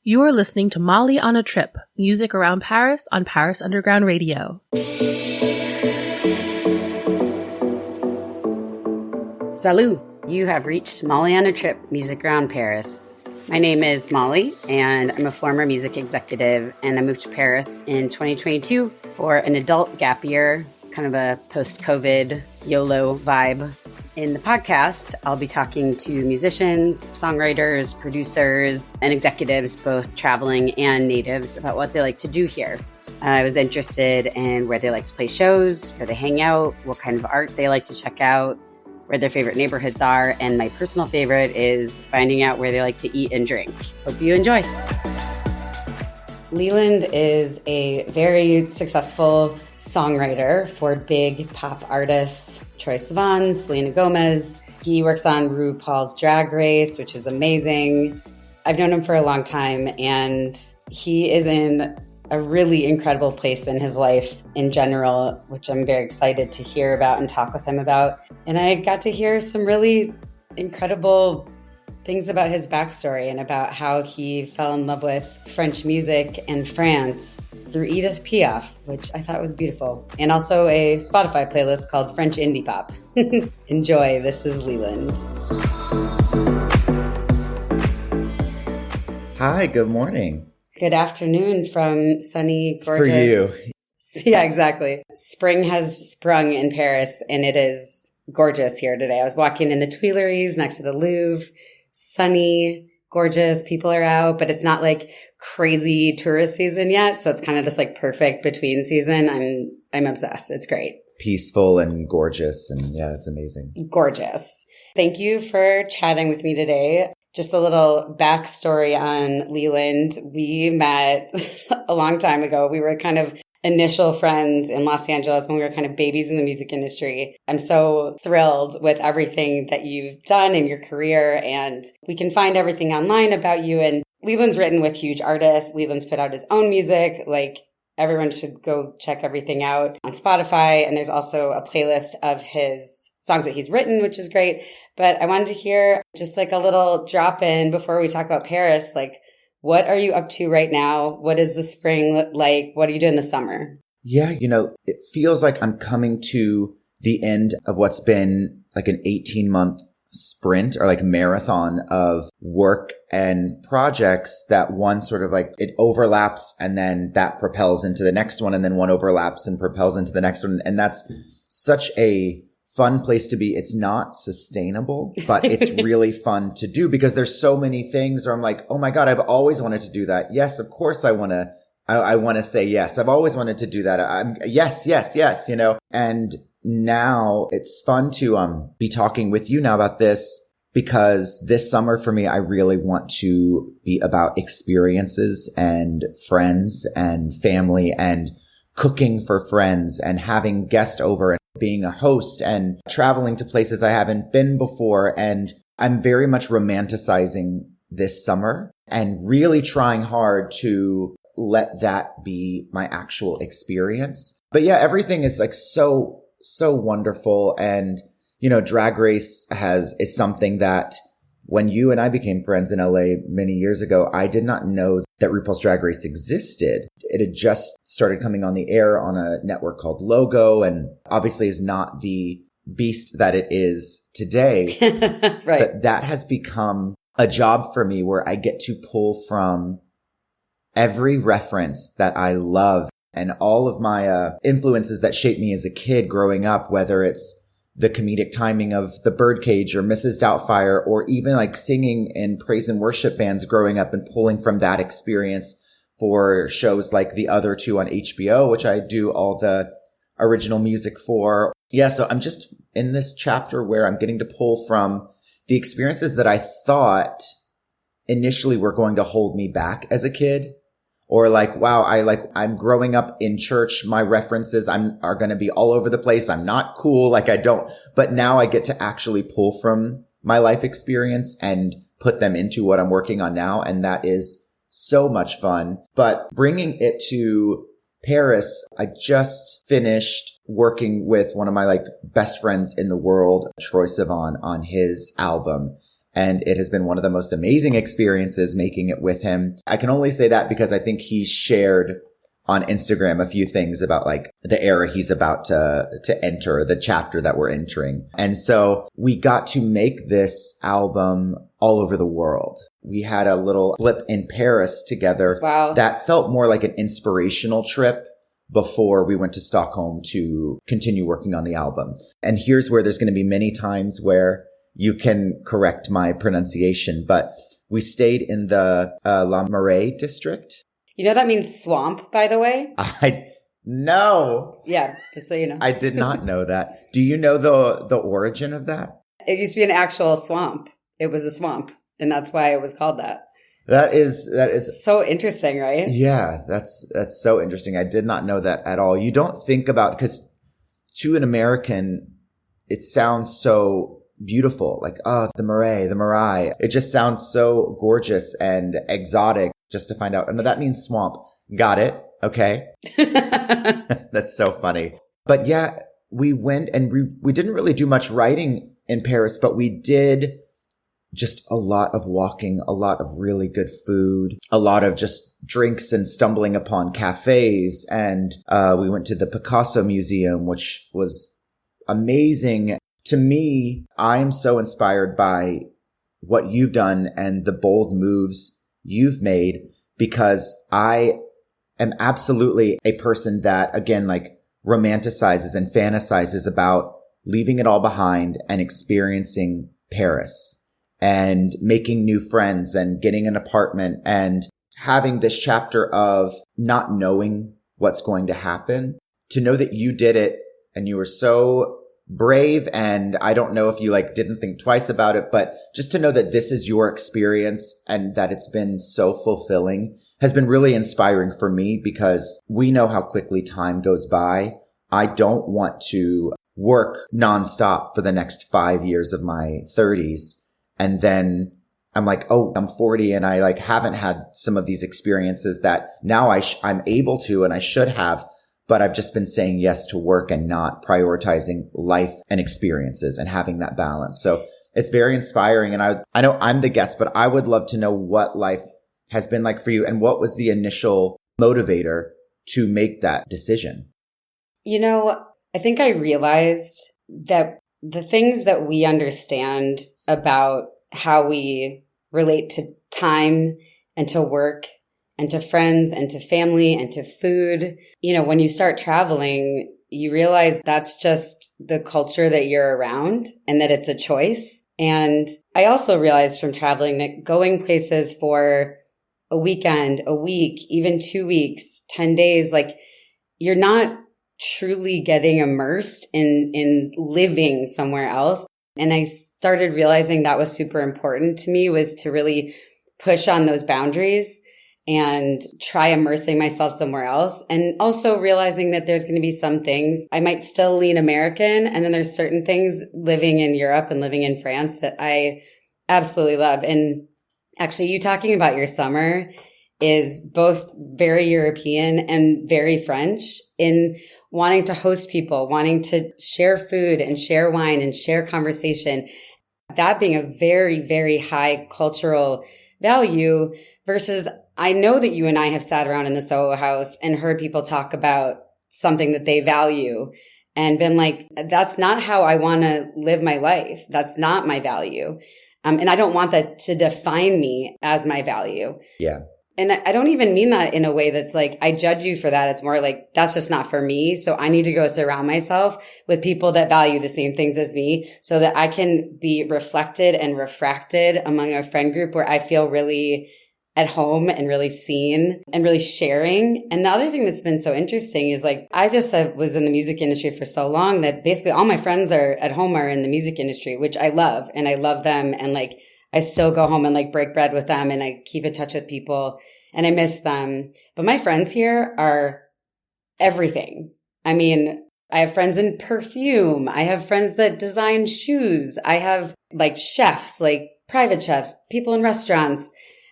You are listening to Mollie on a Trip, music around Paris on Paris Underground Radio. Salut! You have reached Mollie on a Trip, music around Paris. My name is Mollie, and I'm a former music executive, and I moved to Paris in 2022 for an adult gap year, kind of a post-COVID YOLO vibe. In the podcast, I'll be talking to musicians, songwriters, producers, and executives, both traveling and natives, about what they like to do here. I was interested in where they like to play shows, where they hang out, what kind of art they like to check out, where their favorite neighborhoods are, and my personal favorite is finding out where they like to eat and drink. Hope you enjoy. Leland is a very successful songwriter for big pop artists, Troye Sivan, Selena Gomez. He works on RuPaul's Drag Race, which is amazing. I've known him for a long time, and he is in a really incredible place in his life in general, which I'm very excited to hear about and talk with him about. And I got to hear some really incredible things about his backstory and about how he fell in love with French music in France through Edith Piaf, which I thought was beautiful. And also a Spotify playlist called French Indie Pop. Enjoy. This is Leland. Hi, good morning. Good afternoon from sunny, gorgeous. For you. Yeah, exactly. Spring has sprung in Paris, and it is gorgeous here today. I was walking in the Tuileries next to the Louvre. Sunny, gorgeous, people are out, but it's not like crazy tourist season yet. So it's kind of this like perfect between season. I'm obsessed. It's great. Peaceful and gorgeous. And yeah, it's amazing. Gorgeous. Thank you for chatting with me today. Just a little backstory on Leland. We met a long time ago. We were kind of initial friends in Los Angeles when we were kind of babies in the music industry. I'm so thrilled with everything that you've done in your career, and we can find everything online about you. And Leland's written with huge artists. Leland's put out his own music. Like, everyone should go check everything out on Spotify. And there's also a playlist of his songs that he's written, which is great. But I wanted to hear just like a little drop in before we talk about Paris, like, what are you up to right now? What is the spring like? What are you doing this summer? Yeah, it feels like I'm coming to the end of what's been like an 18-month sprint or like marathon of work and projects that one sort of like it overlaps and then that propels into the next one and then one overlaps and propels into the next one. And that's such a fun place to be. It's not sustainable, but it's really fun to do because there's so many things where I'm like, oh my God, I've always wanted to do that. Yes, of course I want to say yes. I've always wanted to do that. Yes, and now it's fun to be talking with you now about this because this summer for me, I really want to be about experiences and friends and family and cooking for friends and having guests over and being a host and traveling to places I haven't been before. And I'm very much romanticizing this summer and really trying hard to let that be my actual experience. But yeah, everything is like so wonderful. And, Drag Race is something that when you and I became friends in LA many years ago, I did not know that RuPaul's Drag Race existed. It had just started coming on the air on a network called Logo and obviously is not the beast that it is today. Right. But that has become a job for me where I get to pull from every reference that I love and all of my influences that shaped me as a kid growing up, whether it's the comedic timing of The Birdcage or Mrs. Doubtfire, or even like singing in praise and worship bands growing up and pulling from that experience for shows like The Other Two on HBO, which I do all the original music for. Yeah, so I'm just in this chapter where I'm getting to pull from the experiences that I thought initially were going to hold me back as a kid. Or like, wow, I'm growing up in church. My references are going to be all over the place. I'm not cool. But now I get to actually pull from my life experience and put them into what I'm working on now. And that is so much fun. But bringing it to Paris, I just finished working with one of my best friends in the world, Troye Sivan, on his album. And it has been one of the most amazing experiences making it with him. I can only say that because I think he shared on Instagram a few things about like the era he's about to enter, the chapter that we're entering. And so we got to make this album all over the world. We had a little blip in Paris together. Wow. That felt more like an inspirational trip before we went to Stockholm to continue working on the album. And here's where there's going to be many times where you can correct my pronunciation, but we stayed in the La Marais district. You know that means swamp, by the way? I know. Yeah, just so you know. I did not know that. Do you know the origin of that? It used to be an actual swamp. It was a swamp, and that's why it was called that. That is so interesting, right? Yeah, that's so interesting. I did not know that at all. You don't think about, because to an American, it sounds so beautiful. Like, oh, the Marais. It just sounds so gorgeous and exotic. Just to find out, no, that means swamp. Got it. Okay. That's so funny. But yeah, we went and we didn't really do much writing in Paris, but we did just a lot of walking, a lot of really good food, a lot of just drinks and stumbling upon cafes. And we went to the Picasso Museum, which was amazing. To me, I'm so inspired by what you've done and the bold moves you've made, because I am absolutely a person that, again, like romanticizes and fantasizes about leaving it all behind and experiencing Paris and making new friends and getting an apartment and having this chapter of not knowing what's going to happen. To know that you did it and you were so brave, and I don't know if you like didn't think twice about it, but just to know that this is your experience and that it's been so fulfilling has been really inspiring for me, because we know how quickly time goes by. I don't want to work nonstop for the next 5 years of my 30s. And then I'm like, oh, I'm 40 and I like haven't had some of these experiences that now I'm able to, and I should have. But I've just been saying yes to work and not prioritizing life and experiences and having that balance. So it's very inspiring. And I know I'm the guest, but I would love to know what life has been like for you and what was the initial motivator to make that decision. You know, I think I realized that the things that we understand about how we relate to time and to work and to friends and to family and to food. You know, when you start traveling, you realize that's just the culture that you're around and that it's a choice. And I also realized from traveling that going places for a weekend, a week, even 2 weeks, 10 days, like you're not truly getting immersed in living somewhere else. And I started realizing that was super important to me, was to really push on those boundaries and try immersing myself somewhere else. And also realizing that there's going to be some things I might still lean American. And then there's certain things living in Europe and living in France that I absolutely love. And actually, you talking about your summer is both very European and very French in wanting to host people, wanting to share food and share wine and share conversation. That being a very, very high cultural value versus I know that you and I have sat around in the Soho House and heard people talk about something that they value and been like, that's not how I want to live my life. That's not my value. And I don't want that to define me as my value. Yeah. And I don't even mean that in a way that's like, I judge you for that. It's more like, that's just not for me. So I need to go surround myself with people that value the same things as me so that I can be reflected and refracted among a friend group where I feel really at home and really seen and really sharing. And the other thing that's been so interesting is like, I just was in the music industry for so long that basically all my friends are at home are in the music industry, which I love. And I love them. And like, I still go home and like break bread with them and I keep in touch with people and I miss them. But my friends here are everything. I mean, I have friends in perfume. I have friends that design shoes. I have like chefs, like private chefs, people in restaurants.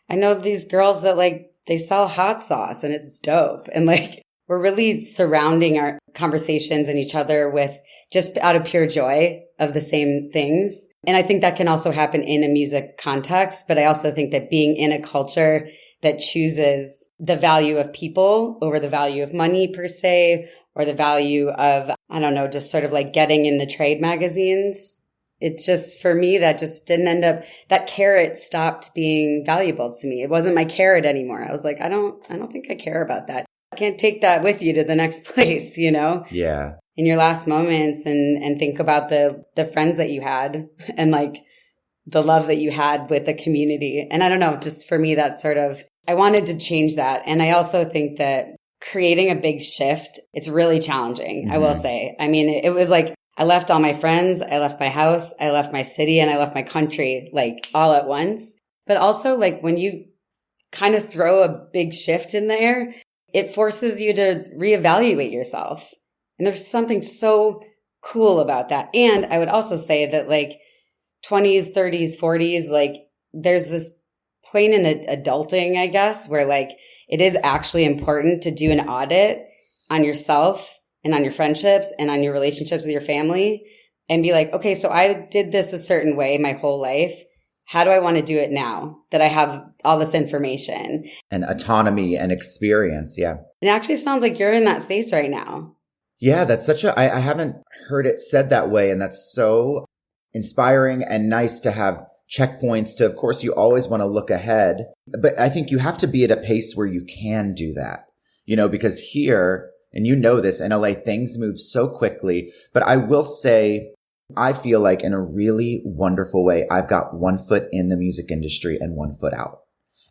I know these girls that like, they sell hot sauce and it's dope. And like, we're really surrounding our conversations and each other with just out of pure joy of the same things. And I think that can also happen in a music context. But I also think that being in a culture that chooses the value of people over the value of money per se, or the value of, I don't know, just sort of like getting in the trade magazines. It's just, for me, that just didn't end up, that carrot stopped being valuable to me. It wasn't my carrot anymore. I was like, I don't think I care about that. I can't take that with you to the next place, you know? Yeah. In your last moments, and think about the friends that you had and like the love that you had with the community. And I don't know, just for me, that's sort of, I wanted to change that. And I also think that creating a big shift, it's really challenging, I will say. I mean, it was like, I left all my friends, I left my house, I left my city, and I left my country, like all at once. But also, like, when you kind of throw a big shift in there, it forces you to reevaluate yourself. And there's something so cool about that. And I would also say that like 20s, 30s, 40s, like there's this point in adulting, I guess, where like it is actually important to do an audit on yourself and on your friendships and on your relationships with your family and be like, okay, so I did this a certain way my whole life. How do I want to do it now that I have all this information? And autonomy and experience. Yeah. It actually sounds like you're in that space right now. Yeah, that's I haven't heard it said that way. And that's so inspiring and nice to have checkpoints to, of course, you always want to look ahead, but I think you have to be at a pace where you can do that, you know, because here, and you know this, in LA, things move so quickly, but I will say, I feel like in a really wonderful way, I've got one foot in the music industry and one foot out.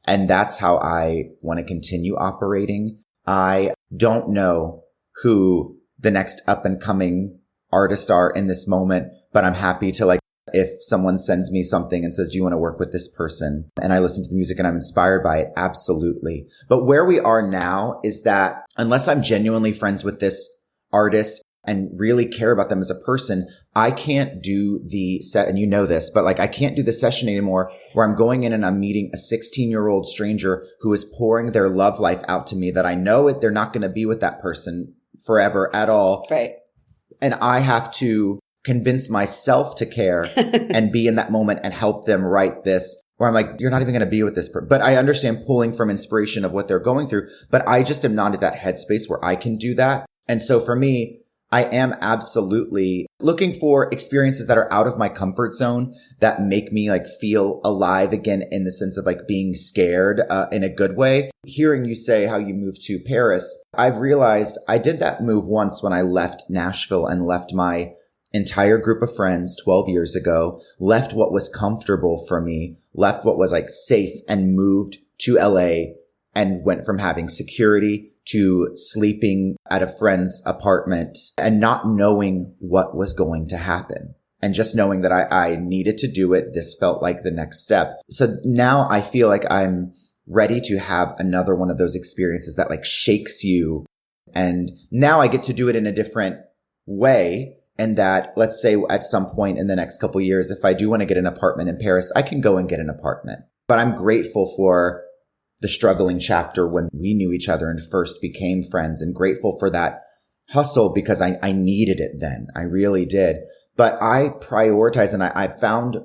And that's how I want to continue operating. I don't know who the next up and coming artists are in this moment, but I'm happy to, like, if someone sends me something and says, do you want to work with this person? And I listen to the music and I'm inspired by it. Absolutely. But where we are now is that unless I'm genuinely friends with this artist and really care about them as a person, I can't do the set. And you know this, but like, I can't do the session anymore where I'm going in and I'm meeting a 16-year-old stranger who is pouring their love life out to me that I know they're not going to be with that person forever at all. Right. And I have to convince myself to care and be in that moment and help them write this, where I'm like, you're not even going to be with this person. But I understand pulling from inspiration of what they're going through, but I just am not at that headspace where I can do that. And so for me, I am absolutely looking for experiences that are out of my comfort zone that make me like feel alive again, in the sense of like being scared in a good way. Hearing you say how you moved to Paris, I've realized I did that move once when I left Nashville and left my entire group of friends 12 years ago, left what was comfortable for me, left what was like safe, and moved to LA and went from having security to sleeping at a friend's apartment and not knowing what was going to happen. And just knowing that I needed to do it. This felt like the next step. So now I feel like I'm ready to have another one of those experiences that like shakes you. And now I get to do it in a different way. And that, let's say at some point in the next couple of years, if I do want to get an apartment in Paris, I can go and get an apartment. But I'm grateful for the struggling chapter when we knew each other and first became friends, and grateful for that hustle because I needed it then. I really did. But I prioritize, and I found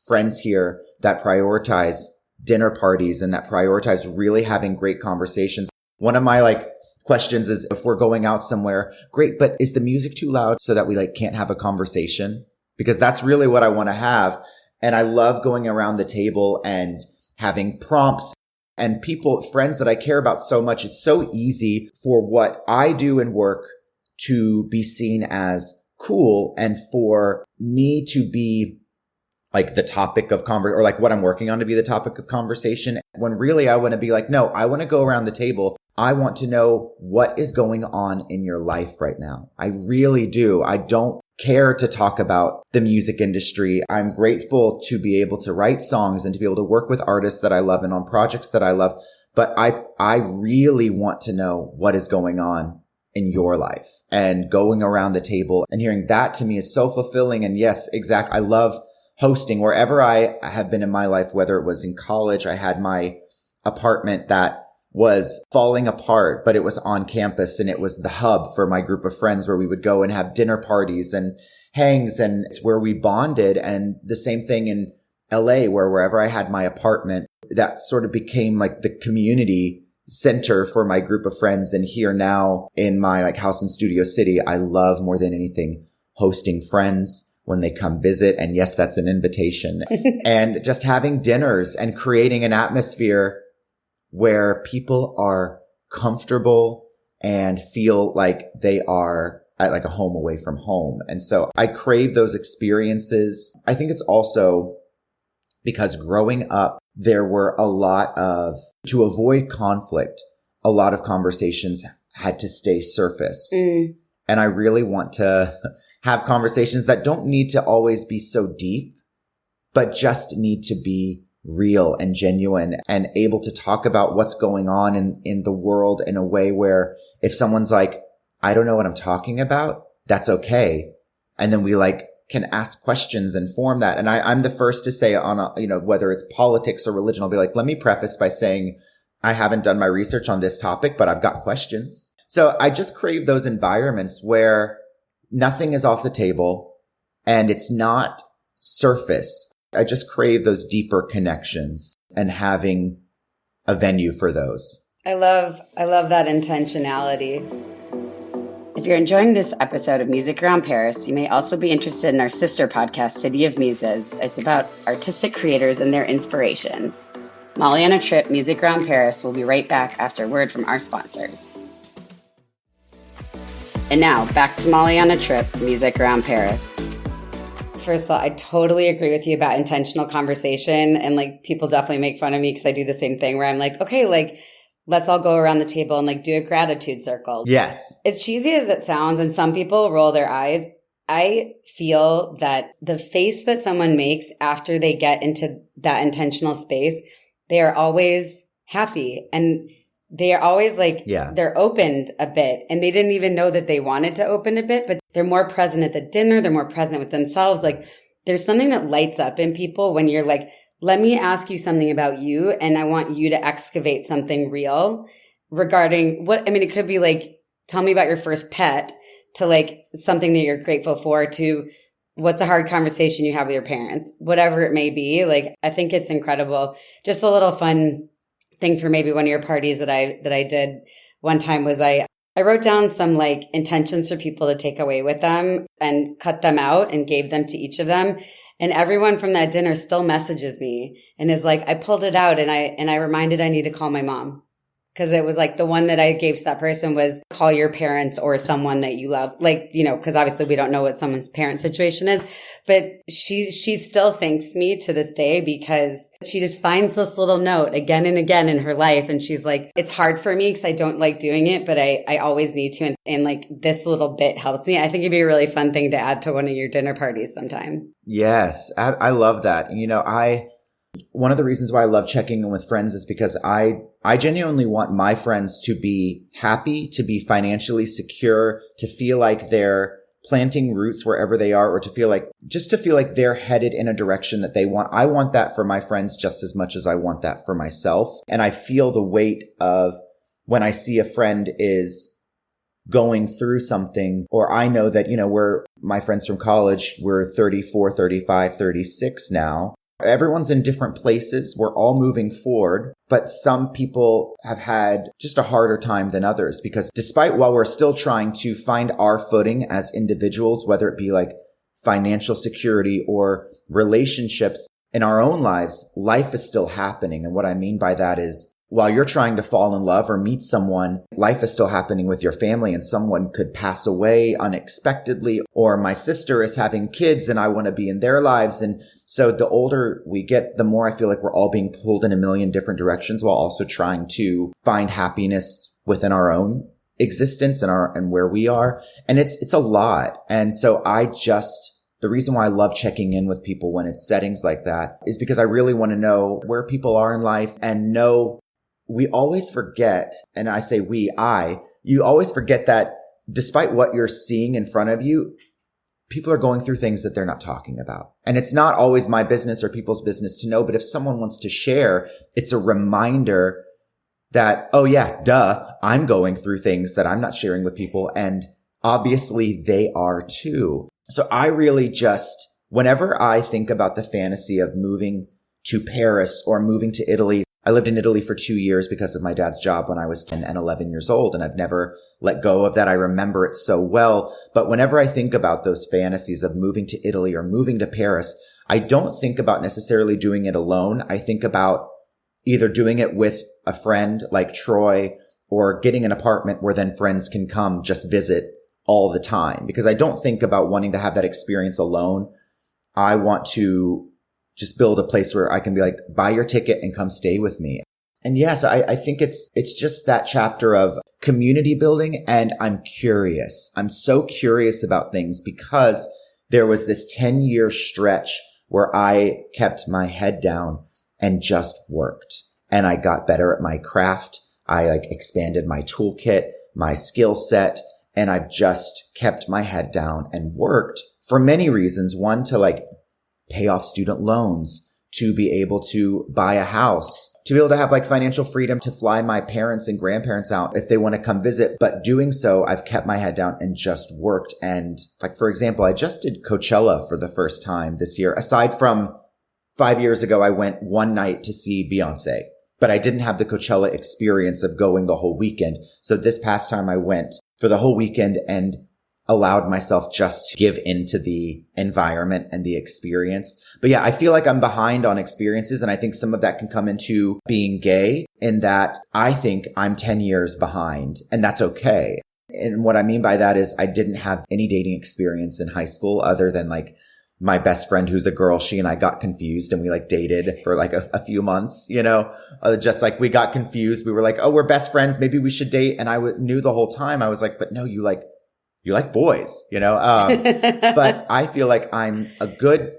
friends here that prioritize dinner parties and that prioritize really having great conversations. One of my like questions is, if we're going out somewhere, great, but is the music too loud so that we like can't have a conversation? Because that's really what I want to have. And I love going around the table and having prompts and people, friends that I care about so much. It's so easy for what I do in work to be seen as cool, and for me to be like the topic of conversation, or like what I'm working on to be the topic of conversation, when really I want to be like, no, I want to go around the table. I want to know what is going on in your life right now. I really do. I don't care to talk about the music industry. I'm grateful to be able to write songs and to be able to work with artists that I love and on projects that I love. But I really want to know what is going on in your life, and going around the table and hearing that, to me, is so fulfilling. And yes, exactly. I love hosting wherever I have been in my life, whether it was in college. I had my apartment that was falling apart, but it was on campus, and it was the hub for my group of friends where we would go and have dinner parties and hangs, and it's where we bonded. And the same thing in LA, where wherever I had my apartment, that sort of became like the community center for my group of friends. And here now in my like house in Studio City, I love more than anything hosting friends when they come visit. And yes, that's an invitation. And just having dinners and creating an atmosphere where people are comfortable and feel like they are at like a home away from home. And so I crave those experiences. I think it's also because growing up, there were to avoid conflict, a lot of conversations had to stay surface. And I really want to have conversations that don't need to always be so deep, but just need to be real and genuine and able to talk about what's going on in the world in a way where if someone's like, I don't know what I'm talking about, that's okay. And then we can ask questions and form that. And I'm the first to say whether it's politics or religion, I'll be like, let me preface by saying I haven't done my research on this topic, but I've got questions. So I just crave those environments where nothing is off the table and it's not surface. I just crave those deeper connections and having a venue for those. I love that intentionality. If you're enjoying this episode of Music Around Paris, you may also be interested in our sister podcast, City of Muses. It's about artistic creators and their inspirations. Mollie on a Trip, Music Around Paris will be right back after a word from our sponsors. And now, back to Mollie on a Trip, Music Around Paris. First of all, I totally agree with you about intentional conversation. And people definitely make fun of me because I do the same thing where I'm like, okay, let's all go around the table and do a gratitude circle. Yes. As cheesy as it sounds, and some people roll their eyes, I feel that the face that someone makes after they get into that intentional space, they are always happy and they are always they're opened a bit and they didn't even know that they wanted to open a bit, but they're more present at the dinner. They're more present with themselves. There's something that lights up in people when you're let me ask you something about you, and I want you to excavate something real regarding it could be tell me about your first pet, to something that you're grateful for, to what's a hard conversation you have with your parents, whatever it may be. I think it's incredible. Just a little fun thing for maybe one of your parties that I did one time was I wrote down some intentions for people to take away with them and cut them out and gave them to each of them. And everyone from that dinner still messages me and is I pulled it out and I reminded I need to call my mom. Cause it was the one that I gave to that person was call your parents or someone that you love. Cause obviously we don't know what someone's parent situation is, but she still thanks me to this day because she just finds this little note again and again in her life. And she's it's hard for me cause I don't like doing it, but I always need to. And this little bit helps me. I think it'd be a really fun thing to add to one of your dinner parties sometime. Yes. I love that. One of the reasons why I love checking in with friends is because I genuinely want my friends to be happy, to be financially secure, to feel like they're planting roots wherever they are, or to feel like they're headed in a direction that they want. I want that for my friends just as much as I want that for myself. And I feel the weight of when I see a friend is going through something, or I know that, we're my friends from college, we're 34, 35, 36 now. Everyone's in different places. We're all moving forward, but some people have had just a harder time than others because while we're still trying to find our footing as individuals, whether it be financial security or relationships in our own lives, life is still happening. And what I mean by that is while you're trying to fall in love or meet someone, life is still happening with your family and someone could pass away unexpectedly, or my sister is having kids and I want to be in their lives. And so the older we get, the more I feel like we're all being pulled in a million different directions while also trying to find happiness within our own existence and where we are. And it's a lot. And so the reason why I love checking in with people when it's settings like that is because I really want to know where people are in life and know we always forget, and I say you always forget that despite what you're seeing in front of you, people are going through things that they're not talking about. And it's not always my business or people's business to know, but if someone wants to share, it's a reminder that, oh yeah, I'm going through things that I'm not sharing with people. And obviously they are too. So I really just, whenever I think about the fantasy of moving to Paris or moving to Italy, I lived in Italy for 2 years because of my dad's job when I was 10 and 11 years old, and I've never let go of that. I remember it so well. But whenever I think about those fantasies of moving to Italy or moving to Paris, I don't think about necessarily doing it alone. I think about either doing it with a friend like Troy or getting an apartment where then friends can come just visit all the time, because I don't think about wanting to have that experience alone. I want to just build a place where I can be like, buy your ticket and come stay with me. And yes, I think it's just that chapter of community building. And I'm curious. I'm so curious about things because there was this 10-year stretch where I kept my head down and just worked. And I got better at my craft. I expanded my toolkit, my skill set, and I've just kept my head down and worked for many reasons. One, to pay off student loans, to be able to buy a house, to be able to have financial freedom to fly my parents and grandparents out if they want to come visit. But doing so, I've kept my head down and just worked. And for example, I just did Coachella for the first time this year. Aside from 5 years ago, I went one night to see Beyonce, but I didn't have the Coachella experience of going the whole weekend. So this past time I went for the whole weekend and allowed myself just to give into the environment and the experience. But yeah, I feel like I'm behind on experiences. And I think some of that can come into being gay, in that I think I'm 10 years behind, and that's okay. And what I mean by that is I didn't have any dating experience in high school other than my best friend who's a girl. She and I got confused and we dated for a few months, just we got confused. We were like, oh, we're best friends. Maybe we should date. And I knew the whole time I was like, but no, you like boys, but I feel like I'm a good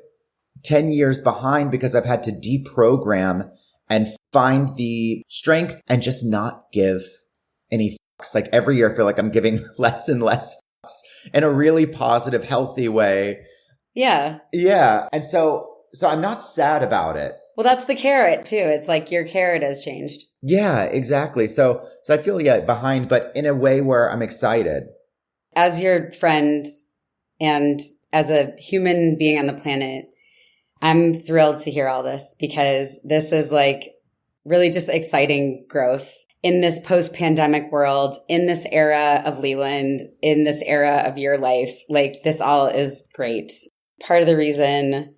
10 years behind because I've had to deprogram and find the strength and just not give any fucks. Every year I feel like I'm giving less and less fucks in a really positive, healthy way. Yeah. Yeah. And so I'm not sad about it. Well, that's the carrot too. It's your carrot has changed. Yeah, exactly. So I feel, behind, but in a way where I'm excited. As your friend and as a human being on the planet, I'm thrilled to hear all this, because this is really just exciting growth in this post-pandemic world, in this era of Leland, in this era of your life. This all is great. Part of the reason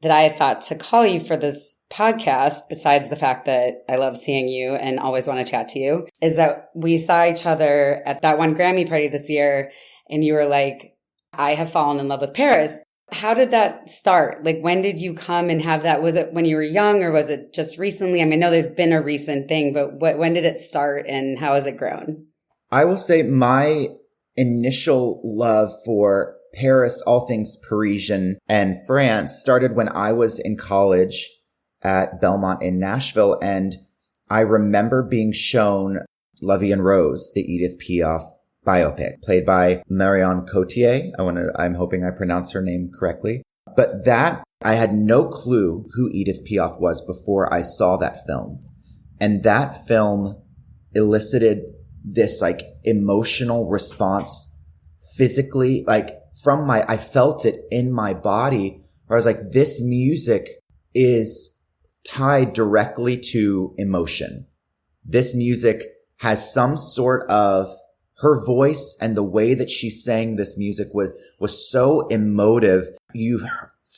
that I thought to call you for this podcast, besides the fact that I love seeing you and always want to chat to you, is that we saw each other at that one Grammy party this year, and you were like, I have fallen in love with Paris. How did that start? When did you come and have that? Was it when you were young, or was it just recently? I know there's been a recent thing, but when did it start and how has it grown? I will say my initial love for Paris, all things Parisian, and France started when I was in college at Belmont in Nashville. And I remember being shown La Vie en Rose, the Edith Piaf biopic, played by Marion Cotillard. I'm hoping I pronounce her name correctly. But I had no clue who Edith Piaf was before I saw that film. And that film elicited this emotional response physically, I felt it in my body, where I was like, this music is tied directly to emotion. This music has some sort of, her voice and the way that she sang this music was so emotive. You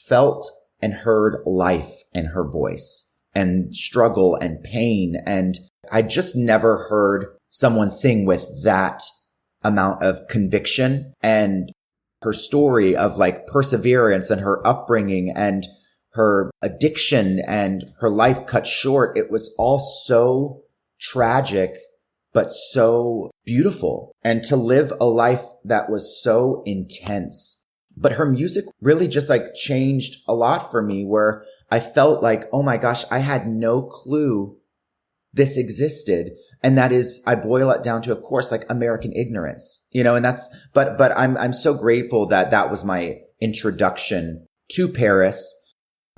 felt and heard life in her voice, and struggle and pain. And I just never heard someone sing with that amount of conviction. And her story of perseverance and her upbringing and her addiction and her life cut short. It was all so tragic, but so beautiful. And to live a life that was so intense. But her music really just changed a lot for me, where I felt oh my gosh, I had no clue this existed. And that is, I boil it down to, of course, American ignorance, and but I'm so grateful that was my introduction to Paris.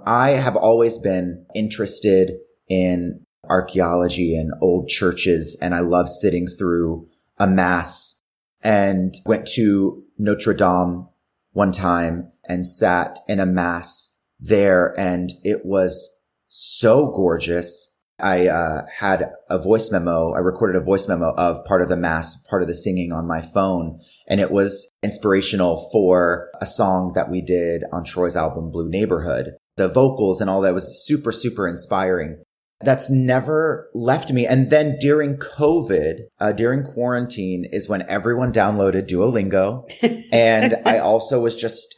I have always been interested in archaeology and old churches, and I love sitting through a mass, and went to Notre Dame one time and sat in a mass there, and it was so gorgeous. I had a voice memo. I recorded a voice memo of part of the mass, part of the singing on my phone. And it was inspirational for a song that we did on Troy's album, Blue Neighborhood. The vocals and all that was super, super inspiring. That's never left me. And then during COVID, during quarantine is when everyone downloaded Duolingo. And I also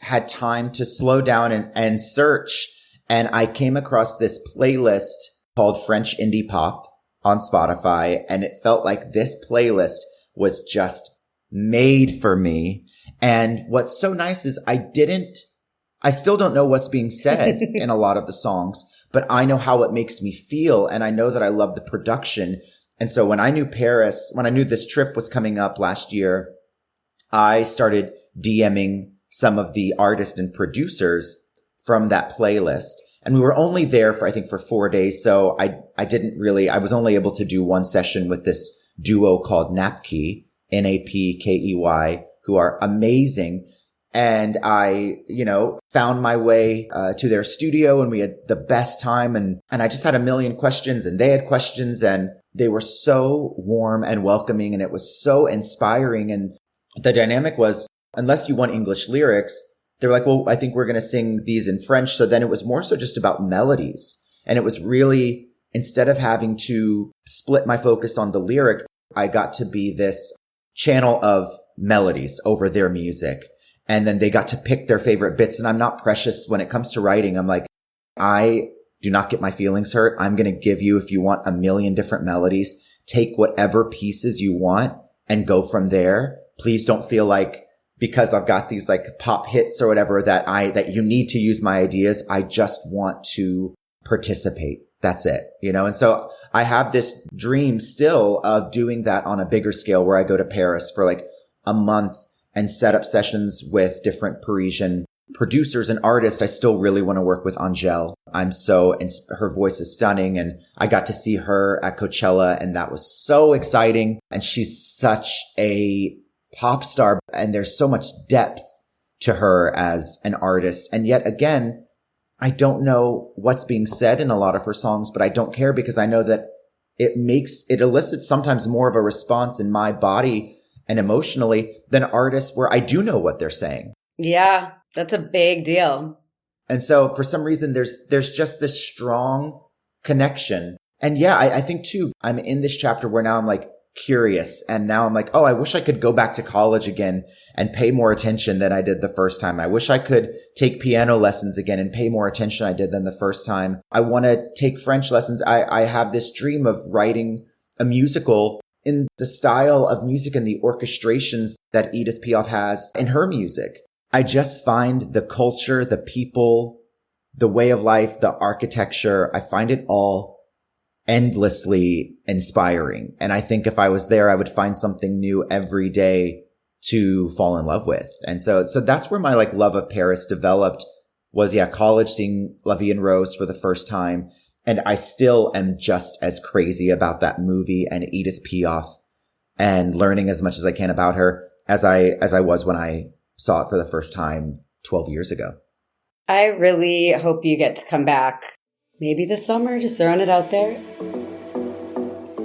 had time to slow down and search. And I came across this playlist called French Indie Pop on Spotify. And it felt like this playlist was just made for me. And what's so nice is I still don't know what's being said in a lot of the songs, but I know how it makes me feel. And I know that I love the production. And so when I knew this trip was coming up last year, I started DMing some of the artists and producers from that playlist. And we were only there for 4 days. So I was only able to do one session with this duo called Napkey, Napkey, who are amazing. And I, found my way to their studio, and we had the best time. And I just had a million questions, and they had questions, and they were so warm and welcoming, and it was so inspiring. And the dynamic was, unless you want English lyrics, they were like, well, I think we're going to sing these in French. So then it was more so just about melodies. And it was really, instead of having to split my focus on the lyric, I got to be this channel of melodies over their music. And then they got to pick their favorite bits. And I'm not precious when it comes to writing. I'm like, I do not get my feelings hurt. I'm going to give you, if you want a million different melodies, take whatever pieces you want and go from there. Please don't feel like, because I've got these like pop hits or whatever that you need to use my ideas. I just want to participate. That's it, And so I have this dream still of doing that on a bigger scale, where I go to Paris for like a month and set up sessions with different Parisian producers and artists. I still really want to work with Angèle. Her voice is stunning, and I got to see her at Coachella, and that was so exciting. And she's such a pop star, and there's so much depth to her as an artist. And yet again, I don't know what's being said in a lot of her songs, but I don't care, because I know that it elicits sometimes more of a response in my body and emotionally than artists where I do know what they're saying. Yeah, that's a big deal. And so for some reason, there's just this strong connection. And yeah, I think too, I'm in this chapter where now I'm like curious. And now I'm like, oh, I wish I could go back to college again and pay more attention than I did the first time. I wish I could take piano lessons again and pay more attention I did than the first time. I want to take French lessons. I have this dream of writing a musical in the style of music and the orchestrations that Edith Piaf has in her music. I just find the culture, the people, the way of life, the architecture, I find it all endlessly inspiring. And I think if I was there, I would find something new every day to fall in love with. And so that's where my like love of Paris developed, was college, seeing La Vie en Rose for the first time. And I still am just as crazy about that movie and Edith Piaf, and learning as much as I can about her as I was when I saw it for the first time 12 years ago. I really hope you get to come back maybe this summer, just throwing it out there.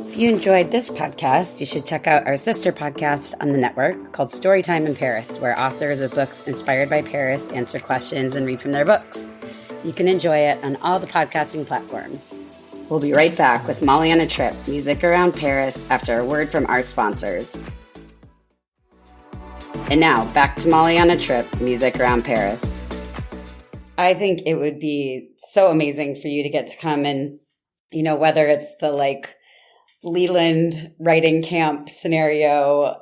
If you enjoyed this podcast, you should check out our sister podcast on the network called Storytime in Paris, where authors of books inspired by Paris answer questions and read from their books. You can enjoy it on all the podcasting platforms. We'll be right back with Mollie on a Trip, music around Paris, after a word from our sponsors. And now, back to Mollie on a Trip, music around Paris. I think it would be so amazing for you to get to come and, whether it's the like Leland writing camp scenario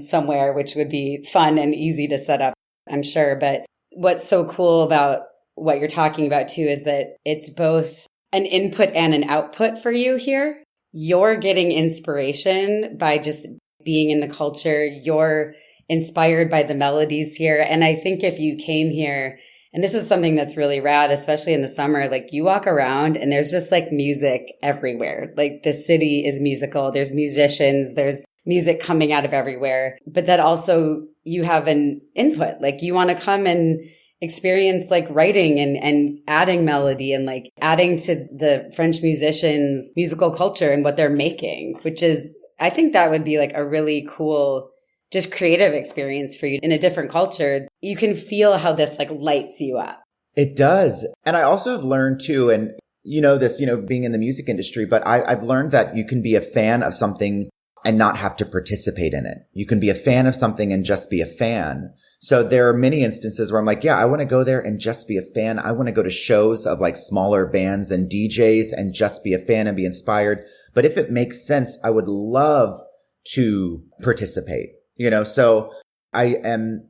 somewhere, which would be fun and easy to set up, I'm sure. But what's so cool about what you're talking about too is that it's both an input and an output for you here. You're getting inspiration by just being in the culture. You're inspired by the melodies here. And I think if you came here, and this is something that's really rad, especially in the summer, like you walk around and there's just like music everywhere. Like the city is musical. There's musicians, there's music coming out of everywhere, but that also you have an input. Like you want to come and experience like writing and adding melody and like adding to the French musicians' musical culture and what they're making, which is, I think that would be like a really cool, just creative experience for you in a different culture. You can feel how this like lights you up. It does. And I also have learned too, and you know this, being in the music industry, but I've learned that you can be a fan of something and not have to participate in it. You can be a fan of something and just be a fan. So there are many instances where I'm like, yeah, I want to go there and just be a fan. I want to go to shows of like smaller bands and DJs and just be a fan and be inspired. But if it makes sense, I would love to participate, so I am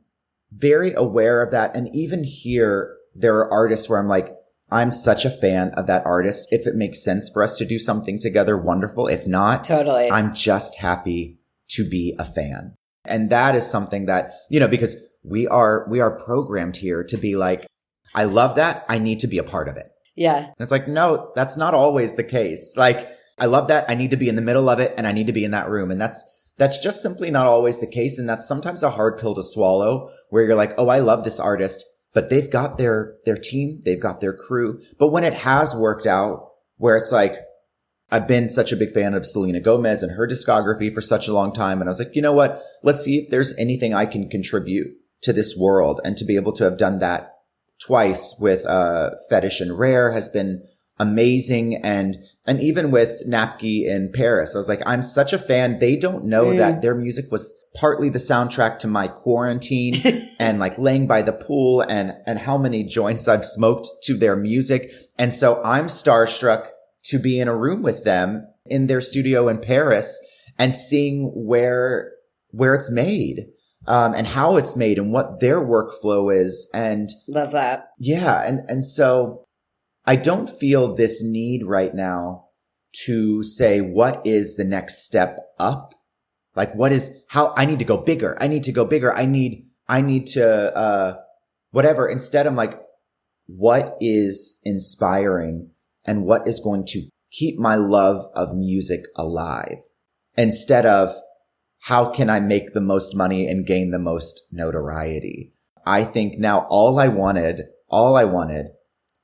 very aware of that. And even here, there are artists where I'm like, I'm such a fan of that artist. If it makes sense for us to do something together, wonderful. If not, totally. I'm just happy to be a fan. And that is something that, because we are programmed here to be like, I love that. I need to be a part of it. Yeah. And it's like, no, that's not always the case. Like, I love that. I need to be in the middle of it and I need to be in that room. And that's just simply not always the case. And that's sometimes a hard pill to swallow where you're like, oh, I love this artist, but they've got their team, they've got their crew. But when it has worked out where it's like, I've been such a big fan of Selena Gomez and her discography for such a long time. And I was like, you know what? Let's see if there's anything I can contribute to this world. And to be able to have done that twice with Fetish and Rare has been amazing. And even with Napki in Paris, I was like, I'm such a fan. They don't know that their music was partly the soundtrack to my quarantine and like laying by the pool and how many joints I've smoked to their music. And so I'm starstruck to be in a room with them in their studio in Paris and seeing where it's made, and how it's made and what their workflow is. And love that. Yeah. And so I don't feel this need right now to say, what is the next step up? Like, how I need to go bigger. I need to go bigger. I need to, whatever. Instead, I'm like, what is inspiring and what is going to keep my love of music alive? Instead of how can I make the most money and gain the most notoriety? I think now all I wanted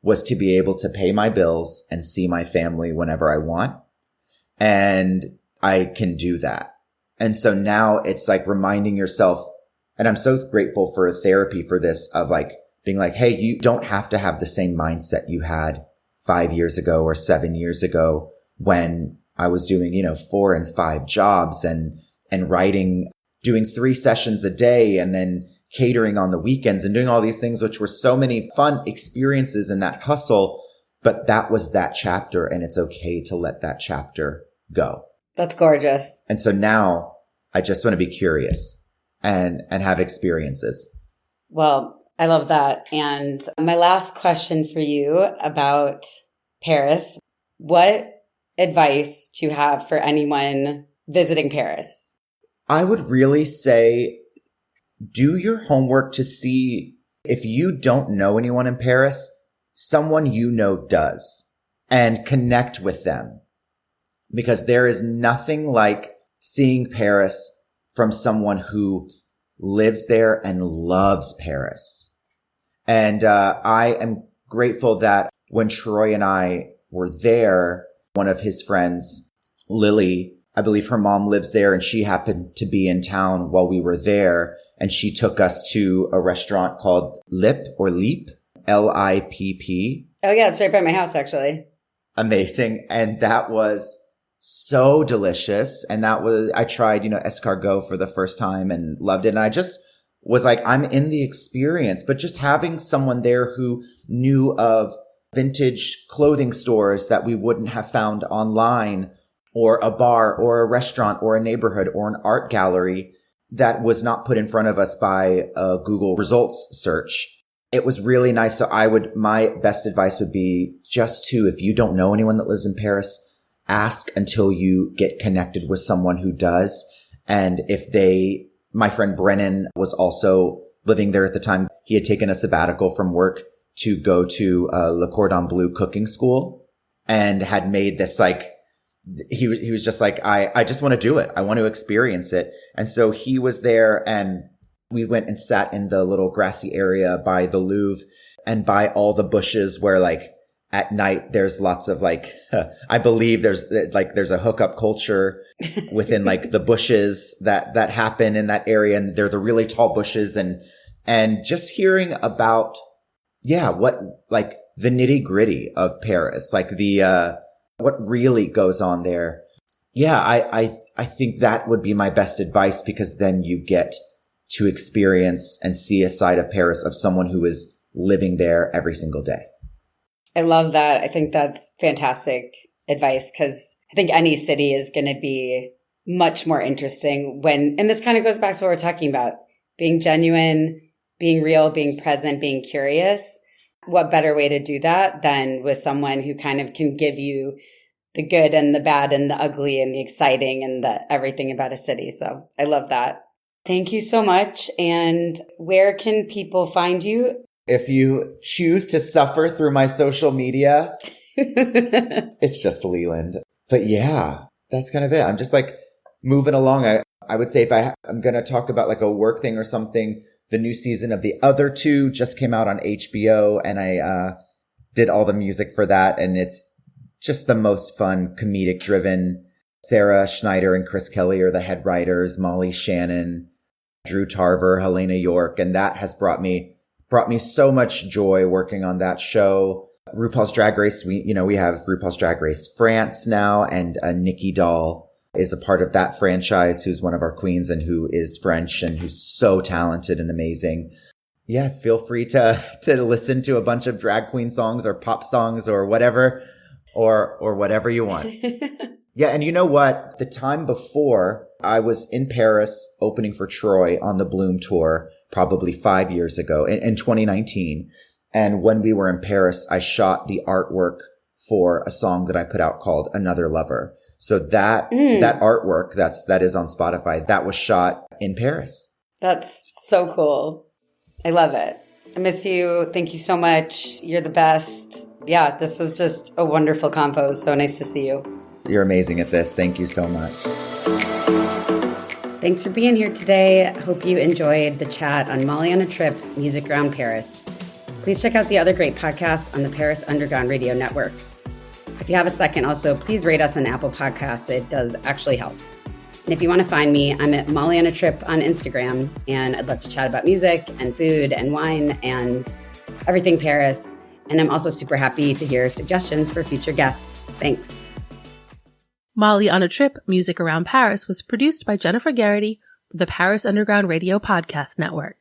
was to be able to pay my bills and see my family whenever I want. And I can do that. And so now it's like reminding yourself, and I'm so grateful for therapy for this, of like being like, hey, you don't have to have the same mindset you had 5 years ago or 7 years ago when I was doing, 4 and 5 jobs and writing, doing 3 sessions a day and then catering on the weekends and doing all these things, which were so many fun experiences in that hustle. But that was that chapter, and it's okay to let that chapter go. That's gorgeous. And so now I just want to be curious and have experiences. Well, I love that. And my last question for you about Paris, what advice do you have for anyone visiting Paris? I would really say, do your homework to see if you don't know anyone in Paris, someone does, and connect with them. Because there is nothing like seeing Paris from someone who lives there and loves Paris. And I am grateful that when Troy and I were there, one of his friends, Lily, I believe her mom lives there, and she happened to be in town while we were there. And she took us to a restaurant called Lip or Leap, Lipp. Oh yeah, it's right by my house, actually. Amazing. And that was so delicious. And I tried, escargot for the first time and loved it. And I just was like, I'm in the experience. But just having someone there who knew of vintage clothing stores that we wouldn't have found online, or a bar or a restaurant or a neighborhood or an art gallery that was not put in front of us by a Google results search. It was really nice. So my best advice would be just to, if you don't know anyone that lives in Paris, ask until you get connected with someone who does. And my friend Brennan was also living there at the time. He had taken a sabbatical from work to go to Le Cordon Bleu cooking school and had made this like he was just like, I just want to do it. I want to experience it. And so he was there, and we went and sat in the little grassy area by the Louvre and by all the bushes where like at night there's lots of like, I believe there's a hookup culture within like the bushes that happen in that area. And they're the really tall bushes, and just hearing about, what like the nitty gritty of Paris, like what really goes on there. Yeah, I think that would be my best advice, because then you get to experience and see a side of Paris of someone who is living there every single day. I love that. I think that's fantastic advice, because I think any city is going to be much more interesting and this kind of goes back to what we're talking about, being genuine, being real, being present, being curious. What better way to do that than with someone who kind of can give you the good and the bad and the ugly and the exciting and the everything about a city. So I love that. Thank you so much. And where can people find you? If you choose to suffer through my social media, it's just Leland. But yeah, that's kind of it. I'm just like moving along. I would say if I'm going to talk about like a work thing or something, the new season of The Other Two just came out on HBO, and I did all the music for that. And it's just the most fun, comedic driven. Sarah Schneider and Chris Kelly are the head writers, Molly Shannon, Drew Tarver, Helena York. And that has brought me so much joy working on that show. RuPaul's Drag Race, we have RuPaul's Drag Race France now, and Nikki Doll is a part of that franchise, who's one of our queens and who is French and who's so talented and amazing. Yeah, feel free to listen to a bunch of drag queen songs or pop songs or whatever, or whatever you want. Yeah, and you know what? The time before, I was in Paris opening for Troy on the Bloom tour, probably 5 years ago in 2019. And when we were in Paris, I shot the artwork for a song that I put out called Another Lover. So that artwork that is on Spotify, that was shot in Paris. That's so cool. I love it. I miss you. Thank you so much. You're the best. Yeah, this was just a wonderful convo. So nice to see you. You're amazing at this. Thank you so much. Thanks for being here today. Hope you enjoyed the chat on Mollie on a Trip, Music Around Paris. Please check out the other great podcasts on the Paris Underground Radio Network. If you have a second, also, please rate us on Apple Podcasts. It does actually help. And if you want to find me, I'm at Mollie on a Trip on Instagram, and I'd love to chat about music and food and wine and everything Paris. And I'm also super happy to hear suggestions for future guests. Thanks. Mollie on a Trip, Music Around Paris was produced by Jennifer Garrity for the Paris Underground Radio Podcast Network.